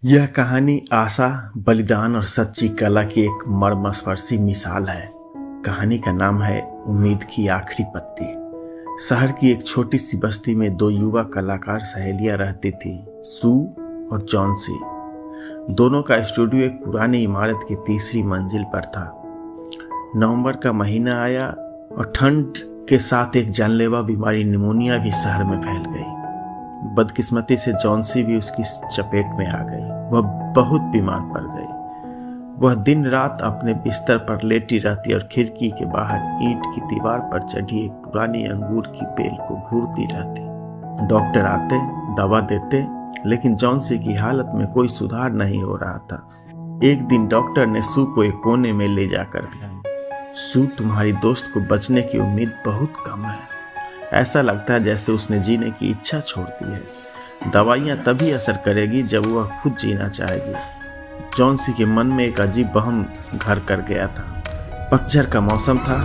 यह कहानी आशा, बलिदान और सच्ची कला की एक मर्मस्पर्शी मिसाल है। कहानी का नाम है उम्मीद की आखिरी पत्ती। शहर की एक छोटी सी बस्ती में दो युवा कलाकार सहेलियां रहती थी, सू और जॉन्सी। दोनों का स्टूडियो एक पुरानी इमारत की तीसरी मंजिल पर था। नवंबर का महीना आया और ठंड के साथ एक जानलेवा बीमारी निमोनिया भी शहर में फैल गई। बदकिस्मती से जॉन्सी भी उसकी चपेट में आ गई। वह बहुत बीमार पड़ गई। वह दिन रात अपने बिस्तर पर लेटी रहती और खिड़की के बाहर ईंट की दीवार पर चढ़ी एक पुरानी अंगूर की बेल को घूरती रहती। डॉक्टर आते, दवा देते, लेकिन जॉन्सी की हालत में कोई सुधार नहीं हो रहा था। एक दिन डॉक्टर ने सू को एक कोने में ले जाकर कहा, सू, तुम्हारी दोस्त को बचने की उम्मीद बहुत कम है। ऐसा लगता है जैसे उसने जीने की इच्छा छोड़ दी है। दवाइयाँ तभी असर करेगी जब वह खुद जीना चाहेगी। जॉन्सी के मन में एक अजीब वहम घर कर गया था। पतझड़ का मौसम था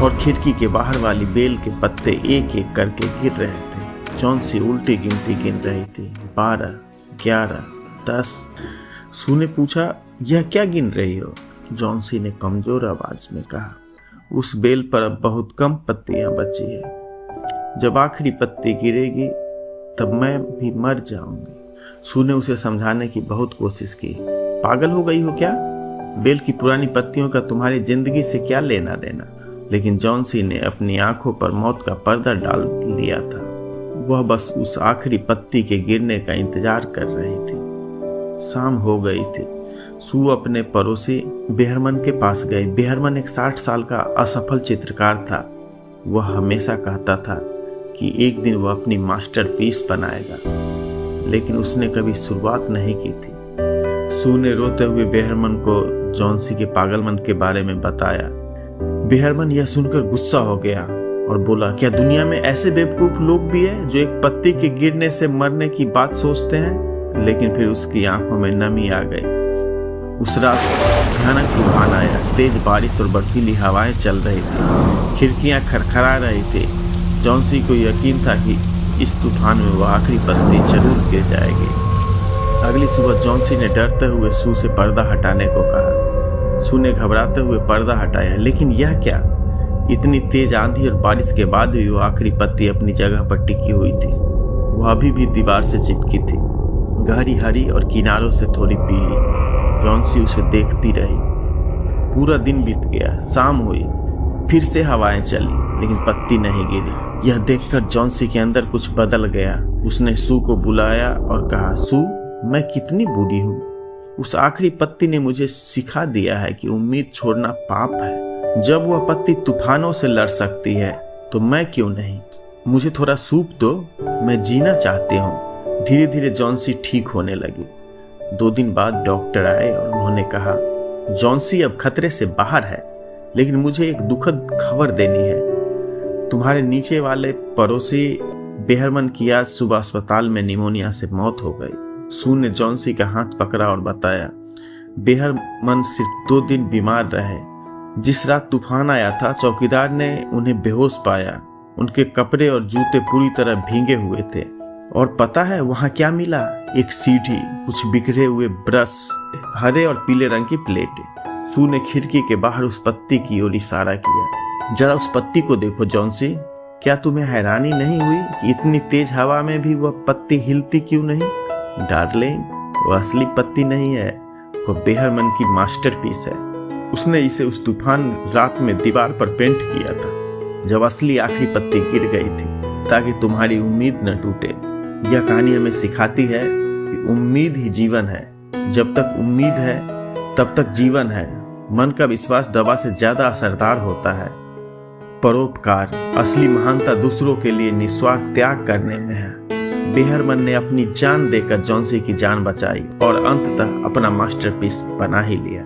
और खिड़की के बाहर वाली बेल के पत्ते एक एक करके गिर रहे थे। जॉन्सी उल्टी गिनती गिन रही थी, 12, 11, 10। सू ने पूछा, यह क्या गिन रही हो? जॉन्सी ने कमजोर आवाज में कहा, उस बेल पर अब बहुत कम पत्तियां बची है। जब आखिरी पत्ती गिरेगी तब मैं भी मर जाऊंगी। सू ने उसे समझाने की बहुत कोशिश की। पागल हो गई हो क्या? बेल की पुरानी पत्तियों का तुम्हारी जिंदगी से क्या लेना देना? लेकिन जॉन्सी ने अपनी आंखों पर मौत का पर्दा डाल लिया था। वह बस उस आखिरी पत्ती के गिरने का इंतजार कर रही थी। शाम हो गई थी। सू अपने पड़ोसी बेहरमन के पास गई। बेहरमन एक 60 साल का असफल चित्रकार था। वह हमेशा कहता था कि एक दिन वह अपनी मास्टरपीस बनाएगा, लेकिन उसने कभी शुरुआत नहीं की थी। सू ने रोते हुए बेहरमन को जॉन्सी के पागलपन के बारे में बताया। बेहरमन यह सुनकर गुस्सा हो गया और बोला, क्या दुनिया में ऐसे बेवकूफ लोग भी हैं जो एक पत्ती के गिरने से मरने की बात सोचते हैं? लेकिन फिर उसकी आंखों में नमी आ गई। उस रात भयानक तूफान आया। तेज बारिश और बर्फीली हवाएं चल रही थी। खिड़कियां खड़खड़ा रही थी। जॉन्सी को यकीन था कि इस तूफान में वह आखिरी पत्ती जरूर गिर जाएगी। अगली सुबह जॉन्सी ने डरते हुए सू से पर्दा हटाने को कहा। सू ने घबराते हुए पर्दा हटाया, लेकिन यह क्या? इतनी तेज आंधी और बारिश के बाद भी वो आखिरी पत्ती अपनी जगह पर टिकी हुई थी। वह अभी भी दीवार से चिपकी थी, गहरी हरी और किनारों से थोड़ी पीली। जॉन्सी उसे देखती रही। पूरा दिन बीत गया। शाम हुई, फिर से हवाएं चली, लेकिन पत्ती नहीं गिरी। यह देखकर जॉन्सी के अंदर कुछ बदल गया। उसने सू को बुलाया और कहा, सू, मैं कितनी बूढ़ी हूँ। उस आखिरी पत्ती ने मुझे सिखा दिया है कि उम्मीद छोड़ना पाप है। जब वह पत्ती तूफानों से लड़ सकती है तो मैं क्यों नहीं? मुझे थोड़ा सूप दो, मैं जीना चाहती हूँ। धीरे धीरे जॉन्सी ठीक होने लगी। 2 दिन बाद डॉक्टर आए और उन्होंने कहा, जॉन्सी अब खतरे से बाहर है, लेकिन मुझे एक दुखद खबर देनी है। तुम्हारे नीचे वाले पड़ोसी बेहरमन की आज सुबह अस्पताल में निमोनिया से मौत हो गई। सू ने जॉन्सी का हाथ पकड़ा और बताया, बेहरमन सिर्फ 2 दिन बीमार रहे। जिस रात तूफान आया था, चौकीदार ने उन्हें बेहोश पाया। उनके कपड़े और जूते पूरी तरह भीगे हुए थे। और पता है वहां क्या मिला? एक सीढ़ी, कुछ बिखरे हुए ब्रश, हरे और पीले रंग की प्लेट। सू ने खिड़की के बाहर उस पत्ती की ओर इशारा किया। जरा उस पत्ती को देखो जॉन्सी, क्या तुम्हें हैरानी नहीं हुई कि इतनी तेज हवा में भी वह पत्ती हिलती क्यों नहीं? डार्लिंग, वह असली पत्ती नहीं है, वह बेहरमन की मास्टरपीस है। उसने इसे उस तूफान रात में दीवार पर पेंट किया था, जब असली आखिरी पत्ती गिर गई थी, ताकि तुम्हारी उम्मीद न टूटे। यह कहानी हमें सिखाती है कि उम्मीद ही जीवन है। जब तक उम्मीद है तब तक जीवन है। मन का विश्वास दवा से ज्यादा असरदार होता है। परोपकार, असली महानता दूसरों के लिए निस्वार्थ त्याग करने में है। बेहरमन ने अपनी जान देकर जॉन्सी की जान बचाई और अंततः अपना मास्टरपीस बना ही लिया।